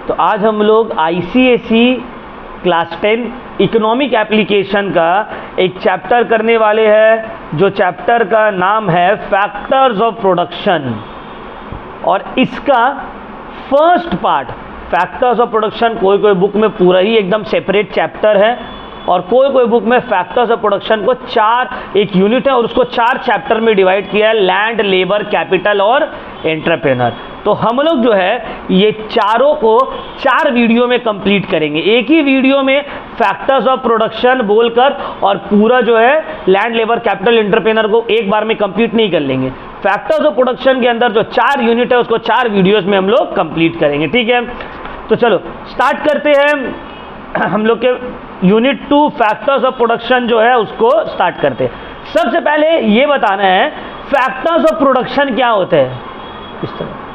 तो आज हम लोग आईसीएसई क्लास 10 इकोनॉमिक एप्लीकेशन का एक चैप्टर करने वाले हैं, जो चैप्टर का नाम है फैक्टर्स ऑफ प्रोडक्शन। और इसका first part factors of production कोई कोई बुक में पूरा ही एकदम सेपरेट चैप्टर है, और कोई कोई बुक में फैक्टर्स ऑफ प्रोडक्शन को एक यूनिट है और उसको 4 चैप्टर में डिवाइड किया है, लैंड, लेबर, कैपिटल और एंटरप्रेन्योर। तो हम लोग जो है ये चारों को 4 वीडियो में कंप्लीट करेंगे, एक ही वीडियो में फैक्टर्स ऑफ प्रोडक्शन बोलकर, और पूरा जो है लैंड, लेबर, कैपिटल, एंटरप्रेन्योर को एक बार में कंप्लीट नहीं कर लेंगे। फैक्टर्स ऑफ प्रोडक्शन के अंदर जो 4 यूनिट है उसको 4 वीडियोस में हम लोग कंप्लीट करेंगे, ठीक है। तो चलो स्टार्ट करते हैं हम लोग के यूनिट 2 फैक्टर्स ऑफ प्रोडक्शन जो है उसको स्टार्ट करते हैं। सबसे पहले ये बताना है फैक्टर्स ऑफ प्रोडक्शन क्या होते हैं। इस तरह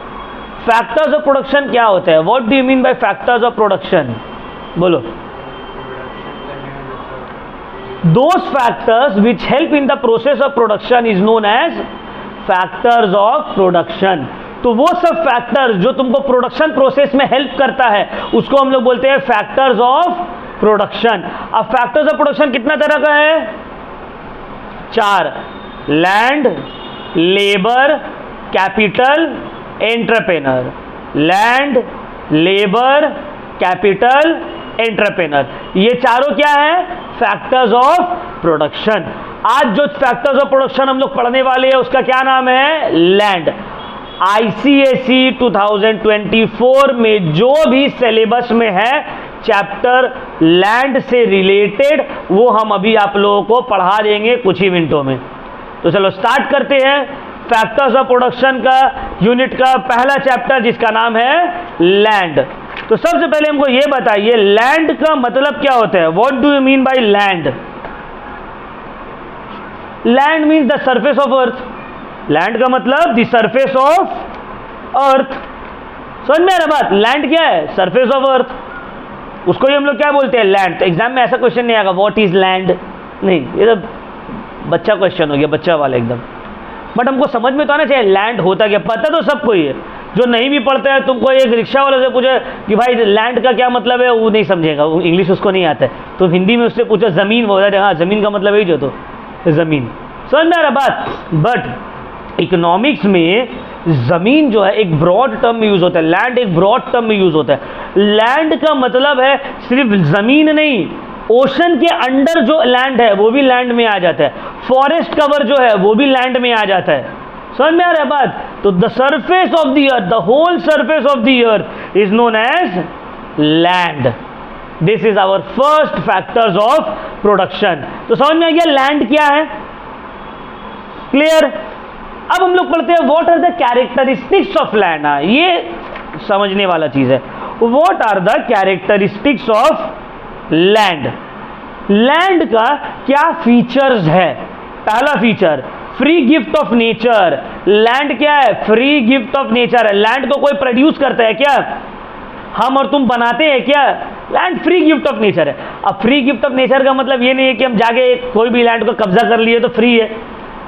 फैक्टर्स ऑफ प्रोडक्शन क्या होते हैं, what do you mean by factors of production, बोलो। Those factors which help in the process of production is known as factors of production. तो वो सब फैक्टर्स जो तुमको प्रोडक्शन प्रोसेस में हेल्प करता है उसको हम लोग बोलते हैं फैक्टर्स ऑफ प्रोडक्शन। अब फैक्टर्स ऑफ प्रोडक्शन कितना तरह का है? 4, land, labour, capital, entrepreneur. Land, labour, capital, entrepreneur, ये चारों क्या है? Factors of production. आज जो फैक्टर्स ऑफ प्रोडक्शन हम लोग पढ़ने वाले हैं उसका क्या नाम है? लैंड। आईसीएसई 2024 में जो भी सिलेबस में है चैप्टर लैंड से रिलेटेड, वो हम अभी आप लोगों को पढ़ा देंगे कुछ ही मिनटों में। तो चलो स्टार्ट करते हैं फैक्टर्स ऑफ प्रोडक्शन का यूनिट का पहला चैप्टर, जिसका नाम है लैंड। तो सबसे पहले हमको ये बताइए लैंड का मतलब क्या होता है, what do you mean by land? Land means the surface of earth. Land का मतलब द सरफेस ऑफ अर्थ। समझ में आ रहा बात? लैंड क्या है? Surface of earth. उसको ही हम लोग क्या बोलते हैं? लैंड। तो एग्जाम में ऐसा क्वेश्चन नहीं आएगा व्हाट इज लैंड, नहीं, ये तो बच्चा क्वेश्चन हो गया, बच्चा वाला एकदम। बट हमको समझ में तो आना चाहिए लैंड होता क्या, पता तो सबको ही है। जो नहीं भी पढ़ता है, तुमको एक रिक्शा वाले से पूछे कि भाई लैंड का क्या मतलब है, वो नहीं समझेगा, वो इंग्लिश उसको नहीं आता है। तो हिंदी में उससे पूछो जमीन, बोल रहा है हाँ जमीन का मतलब यही जो, तो जमीन। समझ में आ रहा बात? बट इकोनॉमिक्स में जमीन जो है एक ब्रॉड टर्म में यूज होता है, लैंड एक ब्रॉड टर्म में यूज होता है। लैंड का मतलब है सिर्फ जमीन नहीं, ओशन के अंडर जो लैंड है वो भी लैंड में आ जाता है, फॉरेस्ट कवर जो है वो भी लैंड में आ जाता है। समझ में आ रहा है बात? तो the surface of the earth, the whole surface of the earth is known as land. This is our first factors of production. तो समझ में आ गया लैंड क्या है? क्लियर? अब हम लोग पढ़ते हैं what are the characteristics of land. ये समझने वाला चीज है, what are the characteristics of land. Land का क्या फीचर्स है? पहला feature free gift of nature. Land क्या है? फ्री गिफ्ट ऑफ नेचर है। लैंड को कोई प्रोड्यूस करता है क्या? हम और तुम बनाते हैं क्या? Land free gift of nature है। अब फ्री गिफ्ट ऑफ नेचर का मतलब ये नहीं है कि हम जाके कोई भी लैंड को कब्जा कर लिए तो फ्री है।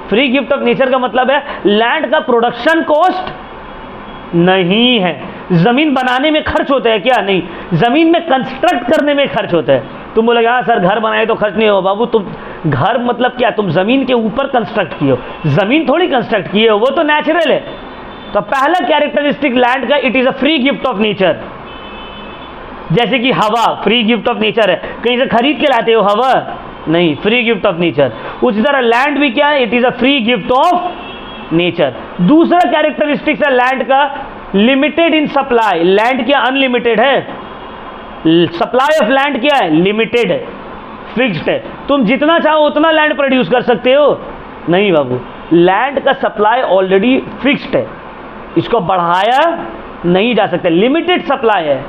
फ्री गिफ्ट ऑफ नेचर का मतलब है लैंड का प्रोडक्शन कॉस्ट नहीं है। जमीन बनाने में खर्च होता है क्या? नहीं। जमीन में कंस्ट्रक्ट करने में खर्च होता है। तुम बोलोगे हाँ सर घर बनाए तो खर्च नहीं हो। बाबू तुम घर मतलब क्या? तुम जमीन के ऊपर कंस्ट्रक्ट किए हो, जमीन थोड़ी कंस्ट्रक्ट किए हो, वो तो नेचुरल है। तो पहला कैरेक्टरिस्टिक लैंड का, it is a free gift of nature. जैसे कि हवा फ्री गिफ्ट ऑफ नेचर है, कहीं से खरीद के लाते हो हवा? नहीं, फ्री गिफ्ट ऑफ नेचर। उसी तरह लैंड भी क्या है? It is a free gift of nature. दूसरा कैरेक्टरिस्टिक्स है लैंड का, लिमिटेड इन सप्लाई। लैंड क्या? अनलिमिटेड है। सप्लाई ऑफ लैंड क्या है? लिमिटेड है, फिक्स्ड है। तुम जितना चाहो उतना लैंड प्रोड्यूस कर सकते हो? नहीं बाबू, लैंड का सप्लाई ऑलरेडी फिक्स्ड है, इसको बढ़ाया नहीं जा सकता, लिमिटेड सप्लाई है।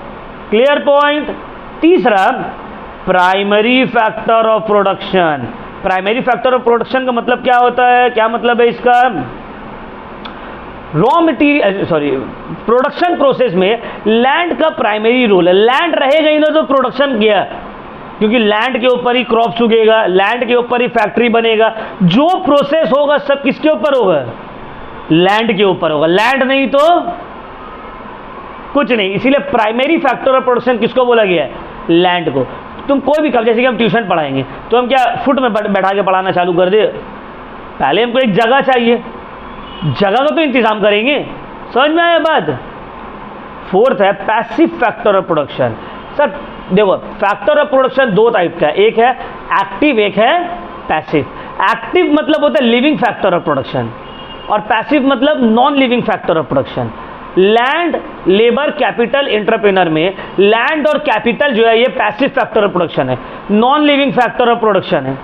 Clear point? तीसरा primary factor of production. Primary factor of production का मतलब क्या होता है? क्या मतलब है इसका? Raw material, sorry, production process में लैंड का प्राइमरी रोल है। लैंड रहेगा ही ना तो प्रोडक्शन गया, क्योंकि लैंड के ऊपर ही क्रॉप्स उगेगा, लैंड के ऊपर ही फैक्ट्री बनेगा, जो प्रोसेस होगा सब किसके ऊपर होगा? लैंड के ऊपर होगा। लैंड नहीं तो कुछ नहीं। इसीलिए प्राइमरी फैक्टर ऑफ प्रोडक्शन किसको बोला गया है? लैंड को। तुम कोई भी जैसे कि हम ट्यूशन पढ़ाएंगे तो हम क्या फुट में बैठा के पढ़ाना चालू कर दे? पहले हमको एक जगह चाहिए, जगह का तो इंतजाम करेंगे। समझ में आया बात? फोर्थ है passive factor of production. Sir देखो, फैक्टर ऑफ प्रोडक्शन दो टाइप का है, एक है एक्टिव, एक है पैसिव। एक्टिव मतलब होता है लिविंग फैक्टर ऑफ प्रोडक्शन और पैसिव मतलब non living factor of production. Land, labour, capital, entrepreneur में लैंड और कैपिटल जो है ये पैसिव फैक्टर ऑफ प्रोडक्शन है, non living factor of production है।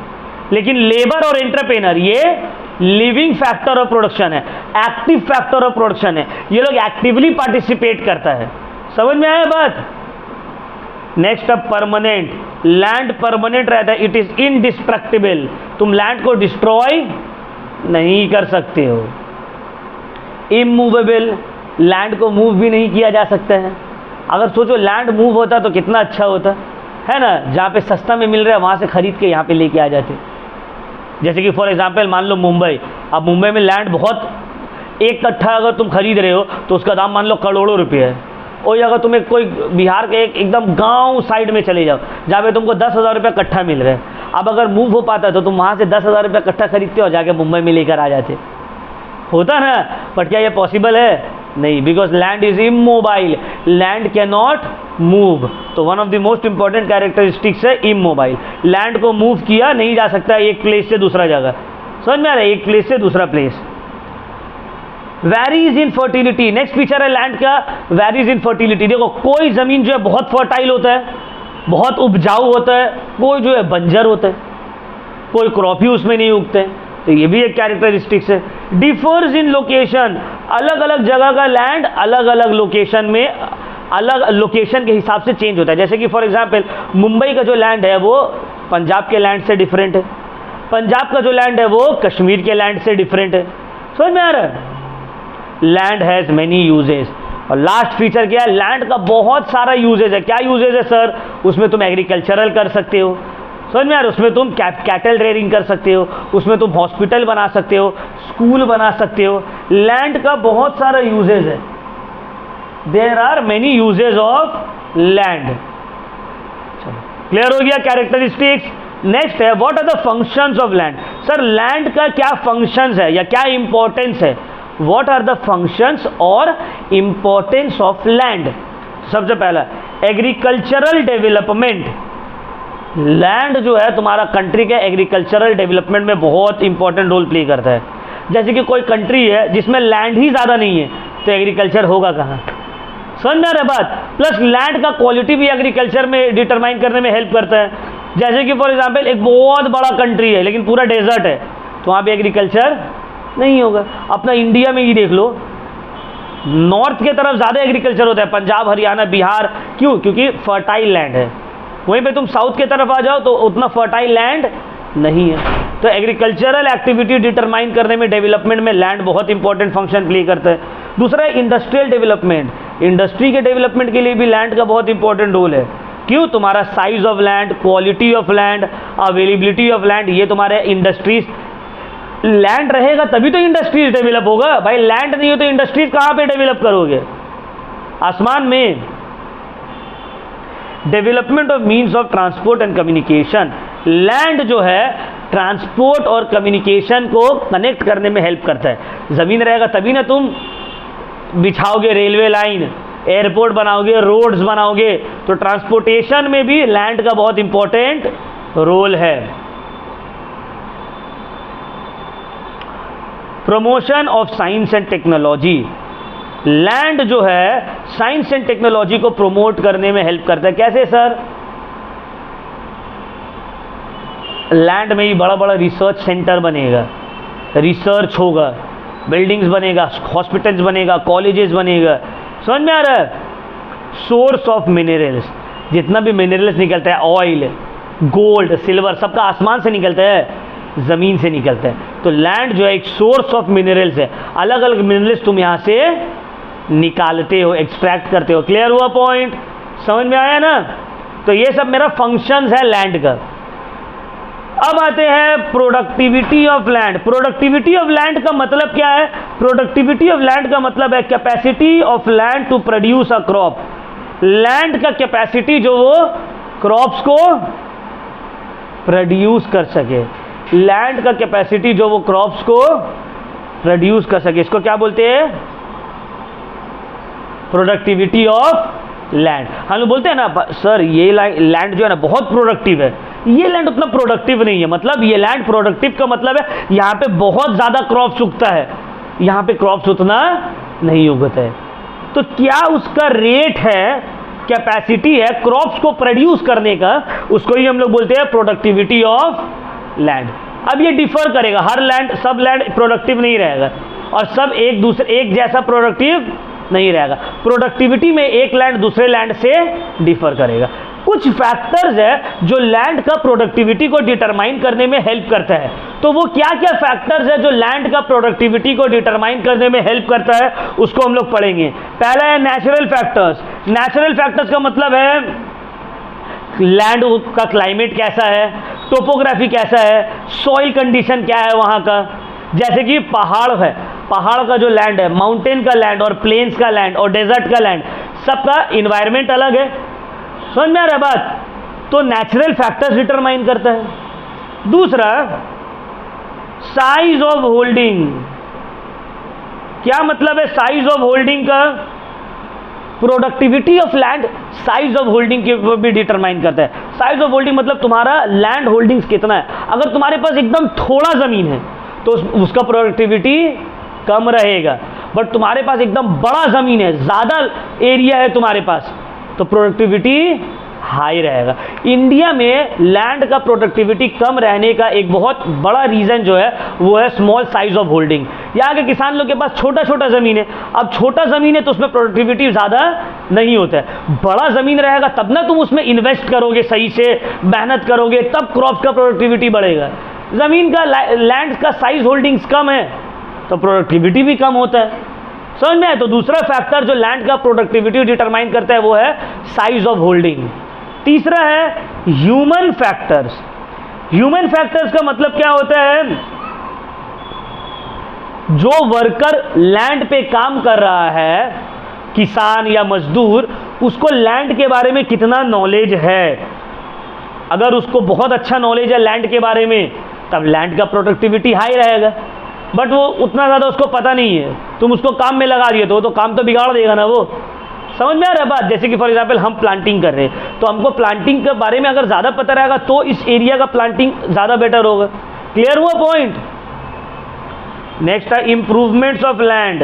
लेकिन लेबर और एंटरप्रेन्योर ये लिविंग फैक्टर ऑफ प्रोडक्शन है, एक्टिव फैक्टर ऑफ प्रोडक्शन है। ये लोग एक्टिवली पार्टिसिपेट करता है। समझ में आया बात? नेक्स्ट अब परमानेंट। लैंड परमानेंट रहता है, इट इज इनडिस्ट्रक्टिबल। तुम लैंड को डिस्ट्रॉय नहीं कर सकते हो। इमूवेबल, लैंड को मूव भी नहीं किया जा सकता है। अगर सोचो लैंड मूव होता तो कितना अच्छा होता है ना? जहाँ पे सस्ता में मिल रहा है वहाँ से खरीद के यहाँ पे लेके आ जाते। जैसे कि फॉर एग्जांपल मान लो मुंबई, अब मुंबई में लैंड बहुत, एक कट्ठा अगर तुम खरीद रहे हो तो उसका दाम मान लो करोड़ों रुपये है। और अगर तुम्हें कोई बिहार के एक एकदम गांव साइड में चले जाओ जहाँ पे तुमको 10,000 रुपये कट्ठा मिल रहा है, अब अगर मूव हो पाता तो तुम वहाँ से 10,000 रुपये कट्ठा खरीदते हो, जाके मुंबई में लेकर आ जाते। होता ना? बट क्या ये पॉसिबल है? नहीं, because land is immobile, land can not move. तो one of the most important characteristics है इमोबाइल। लैंड को मूव किया नहीं जा सकता एक प्लेस से दूसरा जगह। समझ में आ रहा है? एक प्लेस से दूसरा प्लेस। वैरीज इन फर्टिलिटी, नेक्स्ट फीचर है लैंड का, वैरीज इन फर्टिलिटी। देखो, कोई जमीन जो है बहुत फर्टाइल होता है, बहुत उपजाऊ होता है, कोई जो है बंजर होता है, कोई क्रॉप ही उसमें नहीं उगते हैं। तो ये भी एक कैरेक्टरिस्टिक्स है। डिफर्स इन लोकेशन, अलग अलग जगह का लैंड अलग अलग लोकेशन में, अलग लोकेशन के हिसाब से चेंज होता है। जैसे कि फॉर एग्जांपल मुंबई का जो लैंड है वो पंजाब के लैंड से डिफरेंट है, पंजाब का जो लैंड है वो कश्मीर के लैंड से डिफरेंट है। समझ में आ रहा है? Land has many uses. और लास्ट फीचर क्या है? लैंड का बहुत सारा यूजेज है। क्या यूजेज है सर? उसमें तुम एग्रीकल्चरल कर सकते हो, समझ में यार, उसमें तुम कैटल रेयरिंग कर सकते हो, उसमें तुम हॉस्पिटल बना सकते हो, स्कूल बना सकते हो। लैंड का बहुत सारा यूजेज है। There are many uses of land. Clear हो गया कैरेक्टरिस्टिक्स? नेक्स्ट है what are the functions of land. Sir land का क्या फंक्शंस है या क्या इंपॉर्टेंस है? व्हाट आर द फंक्शंस और इंपॉर्टेंस ऑफ लैंड? सबसे पहला एग्रीकल्चरल डेवलपमेंट। लैंड जो है तुम्हारा कंट्री के एग्रीकल्चरल डेवलपमेंट में बहुत इंपॉर्टेंट रोल प्ले करता है। जैसे कि कोई कंट्री है जिसमें लैंड ही ज़्यादा नहीं है तो एग्रीकल्चर होगा कहाँ? समझ में आ रहा है बात? प्लस लैंड का क्वालिटी भी एग्रीकल्चर में डिटरमाइन करने में हेल्प करता है। जैसे कि फॉर एग्जांपल एक बहुत बड़ा कंट्री है लेकिन पूरा डेजर्ट है तो वहाँ पे एग्रीकल्चर नहीं होगा। अपना इंडिया में ही देख लो, नॉर्थ के तरफ ज़्यादा एग्रीकल्चर होता है, पंजाब, हरियाणा, बिहार। क्यों? क्योंकि फर्टाइल लैंड है। वहीं पे तुम साउथ के तरफ आ जाओ तो उतना फर्टाइल लैंड नहीं है। तो एग्रीकल्चरल एक्टिविटी डिटरमाइन करने में, डेवलपमेंट में लैंड बहुत इंपॉर्टेंट फंक्शन प्ले करता है। दूसरा है इंडस्ट्रियल डेवलपमेंट। इंडस्ट्री के डेवलपमेंट के लिए भी लैंड का बहुत इंपॉर्टेंट रोल है। क्यों? तुम्हारा size of land, quality of land, availability of land, ये तुम्हारे इंडस्ट्रीज। लैंड रहेगा तभी तो इंडस्ट्रीज डेवलप होगा भाई। लैंड नहीं हो तो इंडस्ट्रीज कहाँ पे डेवलप करोगे? आसमान में। Development of means of transport and communication. Land जो है ट्रांसपोर्ट और कम्युनिकेशन को कनेक्ट करने में हेल्प करता है। ज़मीन रहेगा तभी ना तुम बिछाओगे रेलवे लाइन, एयरपोर्ट बनाओगे, रोड्स बनाओगे। तो ट्रांसपोर्टेशन में भी लैंड का बहुत इंपॉर्टेंट रोल है। Promotion of science and technology. Land जो है साइंस एंड टेक्नोलॉजी को प्रमोट करने में हेल्प करता है। कैसे सर? लैंड में ही बड़ा बड़ा रिसर्च सेंटर बनेगा, रिसर्च होगा, बिल्डिंग्स बनेगा, हॉस्पिटल्स बनेगा, कॉलेजेस बनेगा। समझ में आ रहा है? सोर्स ऑफ मिनरल्स, जितना भी मिनरल्स निकलता है, ऑयल, गोल्ड, सिल्वर, सबका आसमान से निकलता है, ज़मीन से निकलता है। तो लैंड जो है एक सोर्स ऑफ मिनरल्स है। अलग अलग मिनरल्स तुम यहाँ से निकालते हो, एक्सट्रैक्ट करते हो। क्लियर हुआ पॉइंट? समझ में आया ना? तो ये सब मेरा फंक्शंस है लैंड का। अब आते हैं productivity of land. Productivity of land का मतलब क्या है? प्रोडक्टिविटी ऑफ लैंड का मतलब है capacity of land to produce a crop. Land का कैपेसिटी जो वो क्रॉप्स को प्रोड्यूस कर सके, लैंड का कैपेसिटी जो वो क्रॉप्स को प्रोड्यूस कर सके, इसको क्या बोलते हैं? Productivity of land. हम लोग बोलते हैं ना सर ये लैंड जो है ना बहुत प्रोडक्टिव है, ये लैंड उतना प्रोडक्टिव नहीं है। मतलब ये लैंड प्रोडक्टिव का मतलब है यहाँ पे बहुत ज़्यादा क्रॉप्स उगता है, यहाँ पे क्रॉप्स उतना नहीं उगता है। तो क्या उसका रेट है, कैपेसिटी है क्रॉप्स को प्रोड्यूस करने का, उसको ही हम लोग बोलते हैं प्रोडक्टिविटी ऑफ लैंड। अब ये डिफर करेगा, हर लैंड, सब लैंड प्रोडक्टिव नहीं रहेगा और सब एक जैसा प्रोडक्टिव नहीं रहेगा। प्रोडक्टिविटी में एक लैंड दूसरे लैंड से डिफर करेगा। कुछ फैक्टर्स है जो लैंड का प्रोडक्टिविटी को डिटरमाइन करने में हेल्प करता है। तो वो क्या क्या फैक्टर्स है जो लैंड का प्रोडक्टिविटी को डिटरमाइन करने में हेल्प करता है, उसको हम लोग पढ़ेंगे। पहला है नेचुरल फैक्टर्स। नेचुरल फैक्टर्स का मतलब है लैंड का क्लाइमेट कैसा है, टोपोग्राफी कैसा है, सॉइल कंडीशन क्या है वहाँ का। जैसे कि पहाड़ है, पहाड़ का जो लैंड है, माउंटेन का लैंड और प्लेन्स का लैंड और डेजर्ट का लैंड, सबका इन्वायरमेंट अलग है। समझ में आ रहा है बात? तो नेचुरल फैक्टर्स डिटरमाइन करता है। दूसरा साइज ऑफ होल्डिंग। क्या मतलब है साइज ऑफ होल्डिंग का? Productivity of land size of holding के ऊपर भी डिटरमाइन करता है। साइज ऑफ होल्डिंग मतलब तुम्हारा लैंड होल्डिंग्स कितना है। अगर तुम्हारे पास एकदम थोड़ा ज़मीन है तो उसका प्रोडक्टिविटी कम रहेगा, बट तुम्हारे पास एकदम बड़ा ज़मीन है, ज़्यादा एरिया है तुम्हारे पास, तो प्रोडक्टिविटी हाई रहेगा। इंडिया में लैंड का प्रोडक्टिविटी कम रहने का एक बहुत बड़ा रीज़न जो है वो है स्मॉल साइज ऑफ होल्डिंग। यहाँ के किसान लोग के पास छोटा छोटा ज़मीन है। अब छोटा ज़मीन है तो उसमें प्रोडक्टिविटी ज़्यादा नहीं होता है। बड़ा ज़मीन रहेगा तब ना तुम उसमें इन्वेस्ट करोगे, सही से मेहनत करोगे, तब क्रॉप्स का प्रोडक्टिविटी बढ़ेगा। ज़मीन का लैंड का साइज होल्डिंग्स कम है तो प्रोडक्टिविटी भी कम होता है। समझ में आए? तो दूसरा फैक्टर जो लैंड का प्रोडक्टिविटी डिटरमाइन करता है वो है साइज ऑफ होल्डिंग। तीसरा है ह्यूमन फैक्टर्स। ह्यूमन फैक्टर्स का मतलब क्या होता है? जो वर्कर लैंड पे काम कर रहा है, किसान या मजदूर, उसको लैंड के बारे में कितना नॉलेज है। अगर उसको बहुत अच्छा नॉलेज है लैंड के बारे में तब लैंड का प्रोडक्टिविटी हाई रहेगा, बट वो उतना ज़्यादा उसको पता नहीं है, तुम उसको काम में लगा दिए तो काम तो बिगाड़ देगा ना वो। समझ में आ रहा है बात? जैसे कि फॉर एग्जांपल हम प्लांटिंग कर रहे हैं तो हमको प्लांटिंग के बारे में अगर ज़्यादा पता रहेगा तो इस एरिया का प्लांटिंग ज़्यादा बेटर होगा। क्लियर हुआ पॉइंट? नेक्स्ट है इम्प्रूवमेंट्स ऑफ लैंड।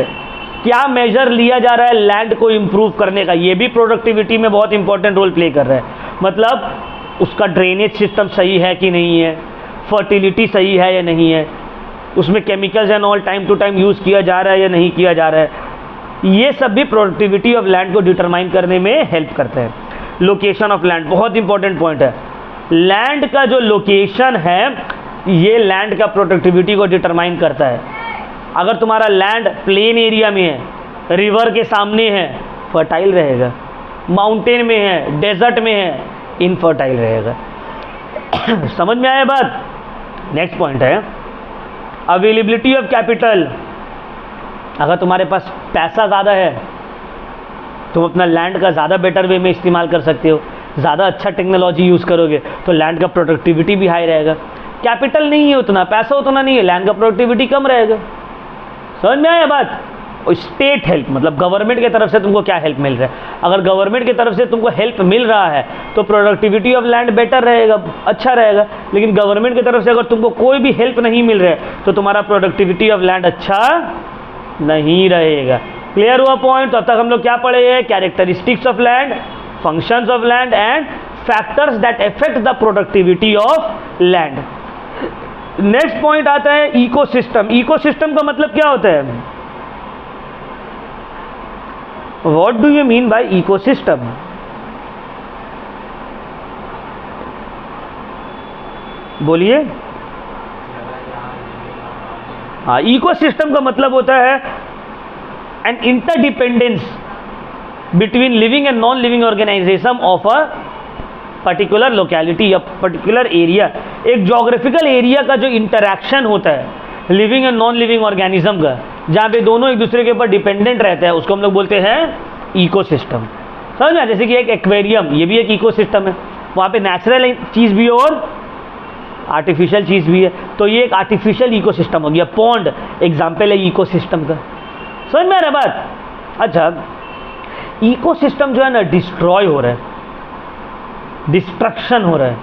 क्या मेजर लिया जा रहा है लैंड को इम्प्रूव करने का? ये भी प्रोडक्टिविटी में बहुत इंपॉर्टेंट रोल प्ले कर रहा है। मतलब उसका ड्रेनेज सिस्टम सही है कि नहीं है, फर्टिलिटी सही है या नहीं है, उसमें chemicals and all time to time use किया जा रहा है या नहीं किया जा रहा है। ये सब भी प्रोडक्टिविटी ऑफ लैंड को डिटरमाइन करने में हेल्प करते हैं। लोकेशन ऑफ लैंड बहुत इंपॉर्टेंट पॉइंट है। लैंड का जो लोकेशन है ये लैंड का प्रोडक्टिविटी को डिटरमाइन करता है। अगर तुम्हारा लैंड प्लेन एरिया में है, रिवर के सामने है, फर्टाइल रहेगा। माउंटेन में है, डेजर्ट में है, इनफर्टाइल रहेगा। समझ में आया बात? नेक्स्ट पॉइंट है अवेलेबिलिटी ऑफ कैपिटल। अगर तुम्हारे पास पैसा ज़्यादा है तुम अपना लैंड का ज़्यादा बेटर वे में इस्तेमाल कर सकते हो, ज़्यादा अच्छा टेक्नोलॉजी यूज़ करोगे तो लैंड का प्रोडक्टिविटी भी हाई रहेगा। कैपिटल नहीं है उतना, पैसा उतना नहीं है, लैंड का प्रोडक्टिविटी कम रहेगा। समझ में आया बात? और स्टेट हेल्प मतलब गवर्नमेंट की तरफ से तुमको क्या हेल्प मिल रहा है। अगर गवर्नमेंट की तरफ से तुमको हेल्प मिल रहा है तो प्रोडक्टिविटी ऑफ लैंड बेटर रहेगा, अच्छा रहेगा। लेकिन गवर्नमेंट की तरफ से अगर तुमको कोई भी हेल्प नहीं मिल रहा है तो तुम्हारा प्रोडक्टिविटी ऑफ लैंड अच्छा नहीं रहेगा। क्लियर हुआ पॉइंट? तो अब तक हम लोग क्या पढ़े हैं? Characteristics of land, functions of land and factors that affect the productivity of land. Next point आता है इकोसिस्टम। इकोसिस्टम का मतलब क्या होता है? What do you mean by ecosystem? बोलिए। हाँ, इकोसिस्टम का मतलब होता है an interdependence between living and non living organisation of a particular locality या पर्टिकुलर एरिया, एक जोग्राफिकल एरिया का जो इंटरैक्शन होता है living and non living organism का, जहाँ पे दोनों एक दूसरे के ऊपर डिपेंडेंट रहते हैं, उसको हम लोग बोलते हैं इकोसिस्टम। समझ में? जैसे कि एक एक्वेरियम, ये भी एक इकोसिस्टम है, वहाँ पे नेचुरल चीज़ भी है और आर्टिफिशियल चीज़ भी है, तो ये एक आर्टिफिशियल इकोसिस्टम हो गया। पॉन्ड एग्जाम्पल है इकोसिस्टम का। समझ में आ रहा है बात? अच्छा, इकोसिस्टम जो है ना डिस्ट्रॉय हो रहा है, डिस्ट्रक्शन हो रहा है।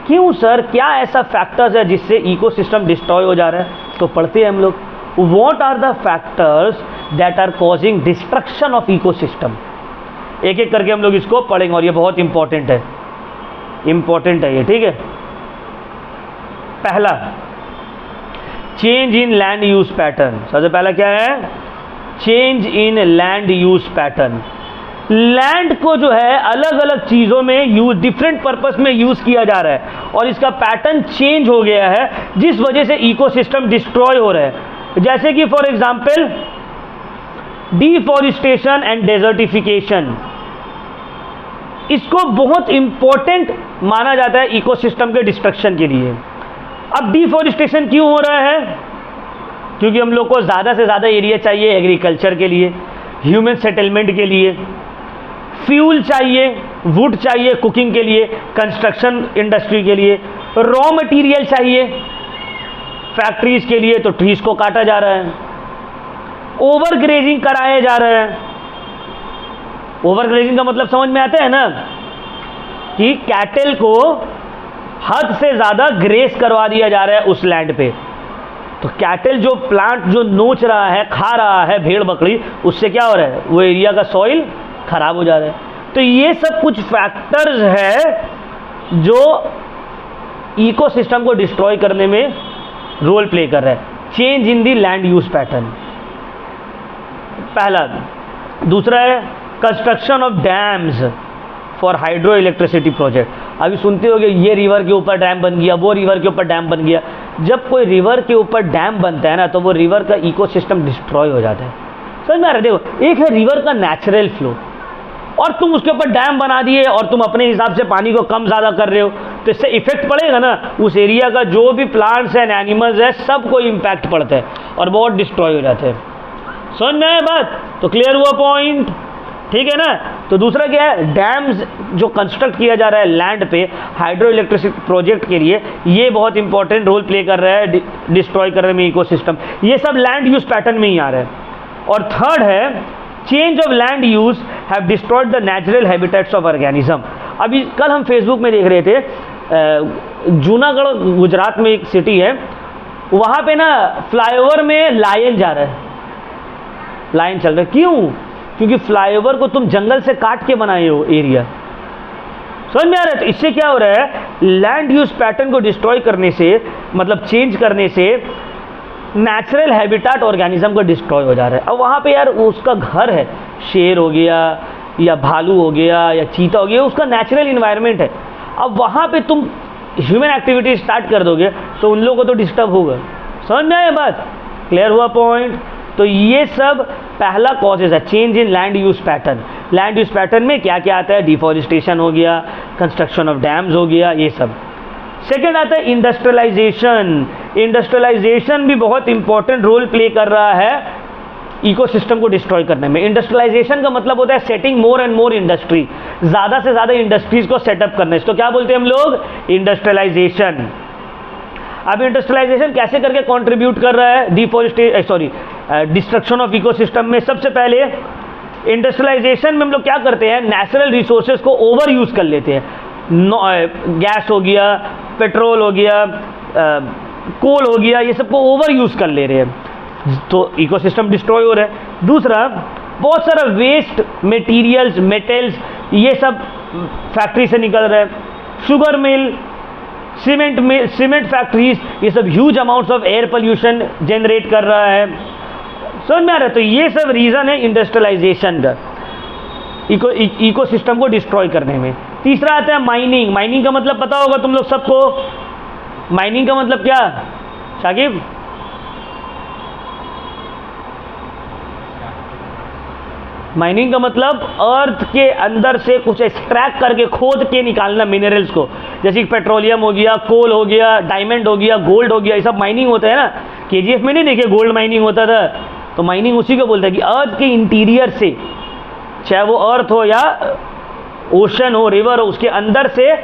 क्यों सर, क्या ऐसा फैक्टर्स है जिससे इकोसिस्टम डिस्ट्रॉय हो जा रहा है? तो पढ़ते हैं हम लोग, what are the factors that are causing destruction of ecosystem. एक एक करके हम लोग इसको पढ़ेंगे और ये बहुत इंपॉर्टेंट है, इंपॉर्टेंट है ये, ठीक है। पहला, change in land use pattern. सबसे पहला क्या है? Change in land use pattern. Land को जो है अलग अलग चीज़ों में यूज, डिफरेंट पर्पस में यूज़ किया जा रहा है और इसका पैटर्न चेंज हो गया है, जिस वजह से इकोसिस्टम डिस्ट्रॉय हो रहा है। जैसे कि for example deforestation and desertification, इसको बहुत इंपॉर्टेंट माना जाता है इकोसिस्टम के डिस्ट्रक्शन के लिए। अब डिफॉरेस्टेशन क्यों हो रहा है? क्योंकि हम लोग को ज़्यादा से ज़्यादा एरिया चाहिए एग्रीकल्चर के लिए, ह्यूमन सेटलमेंट के लिए, फ्यूल चाहिए, वुड चाहिए कुकिंग के लिए, कंस्ट्रक्शन इंडस्ट्री के लिए, रॉ मटेरियल चाहिए फैक्ट्रीज के लिए, तो ट्रीज को काटा जा रहा है, ओवर ग्रेजिंग कराया जा रहा है। ओवर ग्रेजिंग का मतलब समझ में आता है ना, कि कैटल को हद से ज़्यादा ग्रेस करवा दिया जा रहा है उस लैंड पे। तो कैटल जो प्लांट जो नोच रहा है, खा रहा है भेड़ बकरी, उससे क्या हो रहा है? वो एरिया का सॉइल खराब हो जा रहा है। तो ये सब कुछ फैक्टर्स है जो इकोसिस्टम को डिस्ट्रॉय करने में रोल प्ले कर रहा है। Change in the land use pattern, पहला। दूसरा है construction of dams for hydro electricity project. अभी सुनते होंगे ये रिवर के ऊपर डैम बन गया, वो रिवर के ऊपर डैम बन गया। जब कोई रिवर के ऊपर डैम बनता है ना, तो वो रिवर का इकोसिस्टम डिस्ट्रॉय हो जाता है। समझ में आ रहा है? देखो, एक है रिवर का नेचुरल फ्लो, और तुम उसके ऊपर डैम बना दिए और तुम अपने हिसाब से पानी को कम ज़्यादा कर रहे हो, तो इससे इफेक्ट पड़ेगा ना, उस एरिया का जो भी प्लांट्स एंड एनिमल्स है सबको इम्पैक्ट पड़ता है और बहुत डिस्ट्रॉय हो जाते हैं। समझ में आया बात? तो क्लियर हुआ पॉइंट, ठीक है ना। तो दूसरा क्या है? डैम्स जो कंस्ट्रक्ट किया जा रहा है लैंड पे हाइड्रो इलेक्ट्रिसिटी प्रोजेक्ट के लिए, ये बहुत इंपॉर्टेंट रोल प्ले कर रहा है डिस्ट्रॉय करने में इकोसिस्टम। ये सब लैंड यूज पैटर्न में ही आ रहा है। और थर्ड है change of land use have destroyed the natural habitats of organism. अभी कल हम फेसबुक में देख रहे थे, जूनागढ़ गुजरात में एक सिटी है, वहाँ पे ना फ्लाईओवर में लायन जा रहा है, लायन चल रहा है। क्यों? क्योंकि फ्लाईओवर को तुम जंगल से काट के बनाए हो एरिया। समझ में आ रहा है? तो इससे क्या हो रहा है? लैंड यूज पैटर्न को डिस्ट्रॉय करने से, मतलब चेंज करने से, नेचुरल हैबिटेट ऑर्गेनिज्म को डिस्ट्रॉय हो जा रहा है। अब वहाँ पे यार उसका घर है, शेर हो गया या भालू हो गया या चीता हो गया, उसका नेचुरल इन्वायरमेंट है। अब वहाँ पे तुम ह्यूमन एक्टिविटी स्टार्ट कर दोगे तो उन लोगों को तो डिस्टर्ब होगा। समझ में आया बात? क्लियर हुआ पॉइंट? तो ये सब पहला कॉजेज है, change in land use pattern. Land use pattern में क्या क्या आता है? डिफॉरेस्टेशन हो गया, कंस्ट्रक्शन ऑफ डैम्स हो गया, ये सब। सेकेंड आता है इंडस्ट्रियलाइजेशन। इंडस्ट्रियलाइजेशन भी बहुत इंपॉर्टेंट रोल प्ले कर रहा है इकोसिस्टम को डिस्ट्रॉय करने में। इंडस्ट्रियलाइजेशन का मतलब होता है setting more and more industry, ज़्यादा से ज़्यादा इंडस्ट्रीज को सेटअप करना। इसको क्या बोलते हैं हम लोग? इंडस्ट्रियलाइजेशन। अब इंडस्ट्रियलाइजेशन कैसे करके कंट्रीब्यूट कर रहा है डिस्ट्रक्शन ऑफ इकोसिस्टम में? सबसे पहले इंडस्ट्रियलाइजेशन में हम लोग क्या करते हैं? नेचुरल रिसोर्सेज को ओवर यूज़ कर लेते हैं। गैस हो गया, पेट्रोल हो गया, कोल हो गया, ये सबको ओवर यूज़ कर ले रहे हैं, तो इकोसिस्टम डिस्ट्रॉय हो रहा है। दूसरा, बहुत सारा वेस्ट मटेरियल्स, मेटल्स, ये सब फैक्ट्री से निकल रहा है। शुगर मिल, सीमेंट फैक्ट्रीज, ये सब huge amounts of air pollution generate कर रहा है। समझ में आ रहा है? तो ये सब रीज़न है इंडस्ट्रियलाइजेशन का इकोसिस्टम को डिस्ट्रॉय करने में। तीसरा आता है माइनिंग। माइनिंग का मतलब पता होगा तुम लोग सबको। माइनिंग का मतलब क्या शाकिब? माइनिंग का मतलब अर्थ के अंदर से कुछ एक्सट्रैक्ट करके खोद के निकालना मिनरल्स को, जैसे कि पेट्रोलियम हो गया, कोल हो गया, डायमंड हो गया, गोल्ड हो गया, ये सब माइनिंग होता है ना। केजीएफ में नहीं देखे गोल्ड माइनिंग होता था, तो माइनिंग उसी को बोलते हैं कि अर्थ के इंटीरियर से, चाहे वो अर्थ हो या ओशन हो, रिवर हो, उसके अंदर से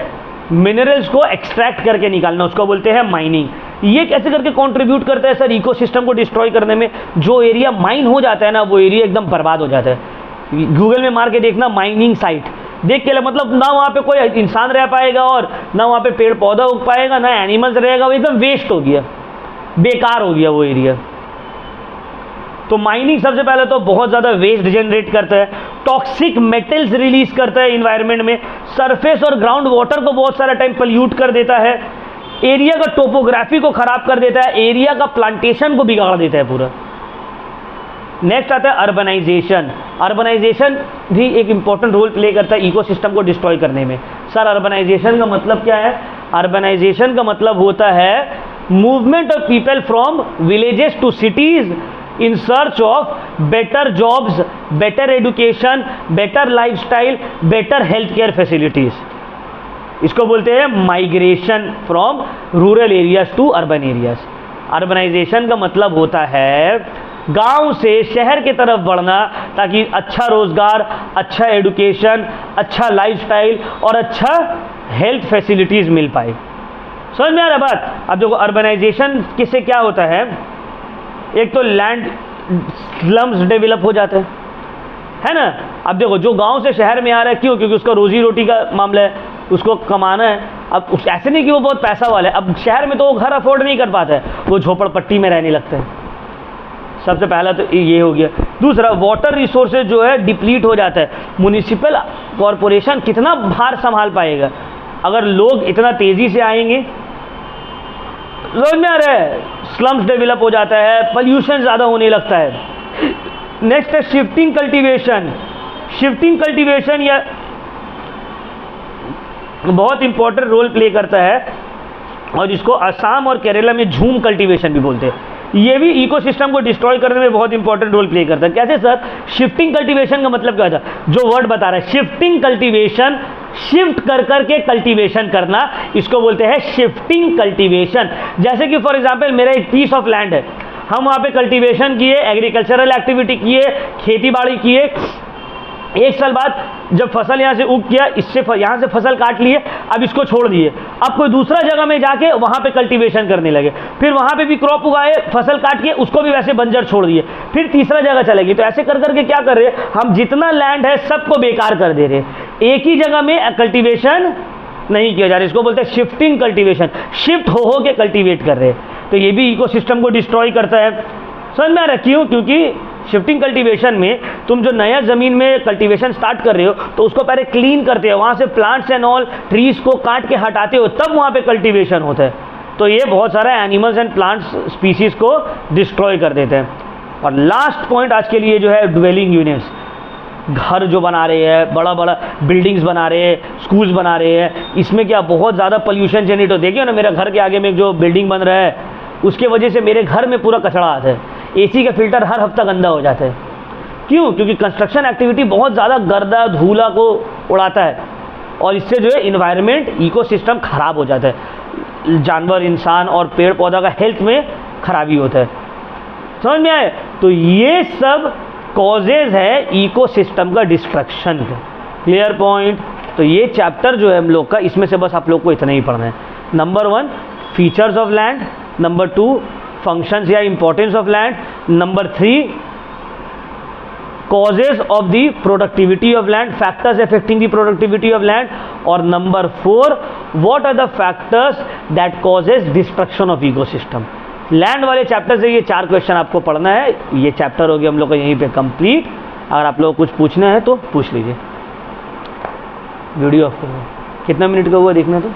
मिनरल्स को एक्सट्रैक्ट करके निकालना, उसको बोलते हैं माइनिंग। ये कैसे करके कंट्रीब्यूट करता है सर इकोसिस्टम को डिस्ट्रॉय करने में? जो एरिया माइन हो जाता है ना, वो एरिया एकदम बर्बाद हो जाता है। गूगल में मार के देखना माइनिंग साइट, देख के मतलब ना वहाँ पे कोई इंसान रह पाएगा और ना वहाँ पे पेड़ पौधा उग पाएगा, ना एनिमल्स रहेगा, वो एकदम वेस्ट हो गया, बेकार हो गया वो एरिया। तो माइनिंग सबसे पहले तो बहुत ज़्यादा वेस्ट जनरेट करता है, टॉक्सिक मेटल्स रिलीज करता है इन्वायरमेंट में, सरफेस और ग्राउंड वाटर को बहुत सारा टाइम पल्यूट कर देता है, एरिया का टोपोग्राफी को खराब कर देता है, एरिया का प्लांटेशन को बिगाड़ देता है पूरा। नेक्स्ट आता है अर्बनाइजेशन। अर्बनाइजेशन भी एक इंपॉर्टेंट रोल प्ले करता है इकोसिस्टम को डिस्ट्रॉय करने में। सर अर्बनाइजेशन का मतलब क्या है? अर्बनाइजेशन का मतलब होता है movement of people from villages to cities in search of better jobs, better education, better lifestyle, better healthcare facilities. इसको बोलते हैं migration from rural areas to urban areas. Urbanisation का मतलब होता है गांव से शहर की तरफ बढ़ना, ताकि अच्छा रोजगार, अच्छा एजुकेशन, अच्छा लाइफस्टाइल और अच्छा हेल्थ फैसिलिटीज मिल पाए। समझ में आ रहा बात? अब देखो अर्बनाइजेशन किससे क्या होता है, एक तो लैंड स्लम्स डेवलप हो जाते हैं, है ना। अब देखो जो गांव से शहर में आ रहा है, क्यों? क्योंकि उसका रोजी रोटी का मामला है, उसको कमाना है। अब ऐसे नहीं कि वो बहुत पैसा वाला है, अब शहर में तो वो घर अफोर्ड नहीं कर पाता है, वो झोपड़पट्टी में रहने लगते हैं। सबसे पहला तो ये हो गया। दूसरा, वाटर रिसोर्सेज जो है डिप्लीट हो जाता है। म्युनिसिपल कॉरपोरेशन कितना भार संभाल पाएगा अगर लोग इतना तेजी से आएंगे? समझ में आ रहा है? स्लम्स डेवलप हो जाता है, पॉल्यूशन ज़्यादा होने लगता है। नेक्स्ट है शिफ्टिंग कल्टीवेशन। शिफ्टिंग कल्टीवेशन या बहुत इंपॉर्टेंट रोल प्ले करता है, और इसको असम और केरला में झूम कल्टीवेशन भी बोलते हैं। ये भी इकोसिस्टम को डिस्ट्रॉय करने में बहुत इंपॉर्टेंट रोल प्ले करता है। कैसे सर? शिफ्टिंग कल्टीवेशन का मतलब क्या होता है? जो वर्ड बता रहा है शिफ्टिंग कल्टीवेशन, शिफ्ट कर करके कल्टीवेशन करना, इसको बोलते हैं शिफ्टिंग कल्टीवेशन। जैसे कि फॉर एग्जांपल मेरा एक पीस ऑफ लैंड है, हम वहाँ पे कल्टीवेशन किए, एग्रीकल्चरल एक्टिविटी किए, खेती बाड़ी किए। एक साल बाद जब फसल यहाँ से उग किया, इससे यहाँ से फसल काट लिए, अब इसको छोड़ दिए, अब कोई दूसरा जगह में जाके वहाँ पे कल्टीवेशन करने लगे, फिर वहाँ पे भी क्रॉप उगाए, फसल काट के उसको भी वैसे बंजर छोड़ दिए, फिर तीसरा जगह चलेगी। तो ऐसे कर करके क्या कर रहे हैं हम, जितना लैंड है सबको बेकार कर दे रहे हैं, एक ही जगह में कल्टीवेशन नहीं किया जा रहा। इसको बोलते हैं शिफ्टिंग कल्टीवेशन, शिफ्ट हो के कल्टीवेट कर रहे हैं। तो ये भी इकोसिस्टम को डिस्ट्रॉय करता है। समझ में आ रहा है क्यों? क्योंकि शिफ्टिंग कल्टीवेशन में तुम जो नया ज़मीन में कल्टीवेशन स्टार्ट कर रहे हो, तो उसको पहले क्लीन करते हो, वहाँ से प्लांट्स एंड ऑल ट्रीज को काट के हटाते हो, तब वहाँ पे कल्टीवेशन होता है। तो ये बहुत सारा एनिमल्स एंड प्लांट्स स्पीसीज को डिस्ट्रॉय कर देते हैं। और लास्ट पॉइंट आज के लिए जो है ड्वेलिंग यूनिट्स, घर जो बना रहे हैं, बड़ा बड़ा बिल्डिंग्स बना रहे हैं, स्कूल्स बना रहे हैं, इसमें क्या बहुत ज़्यादा पोल्यूशन जनरेट हो। देखिए ना, मेरा घर के आगे में जो बिल्डिंग बन रहा है, उसके वजह से मेरे घर में पूरा कचरा आता है, एसी का फिल्टर हर हफ्ता गंदा हो जाता है। क्यों? क्योंकि कंस्ट्रक्शन एक्टिविटी बहुत ज़्यादा गर्दा धूला को उड़ाता है, और इससे जो है इन्वायरमेंट इकोसिस्टम खराब हो जाता है, जानवर, इंसान और पेड़ पौधा का हेल्थ में खराबी होता है। समझ में आए? तो ये सब कॉजेज है इकोसिस्टम का डिस्ट्रक्शन का। Clear point? तो ये चैप्टर जो है हम लोग का, इसमें से बस आप लोग को इतना ही पढ़ना है। Number 1 features of land, number 2 functions या importance of land, number 3 causes of the productivity of land, factors affecting the productivity of land, और number 4 what are the factors that causes destruction of ecosystem। Land वाले chapter से ये 4 question आपको पढ़ना है। ये chapter हो गया हम लोग का यहीं पे कंप्लीट। अगर आप लोग को कुछ पूछना है तो पूछ लीजिए। वीडियो ऑफ करो, कितना मिनट का हुआ देखना तो।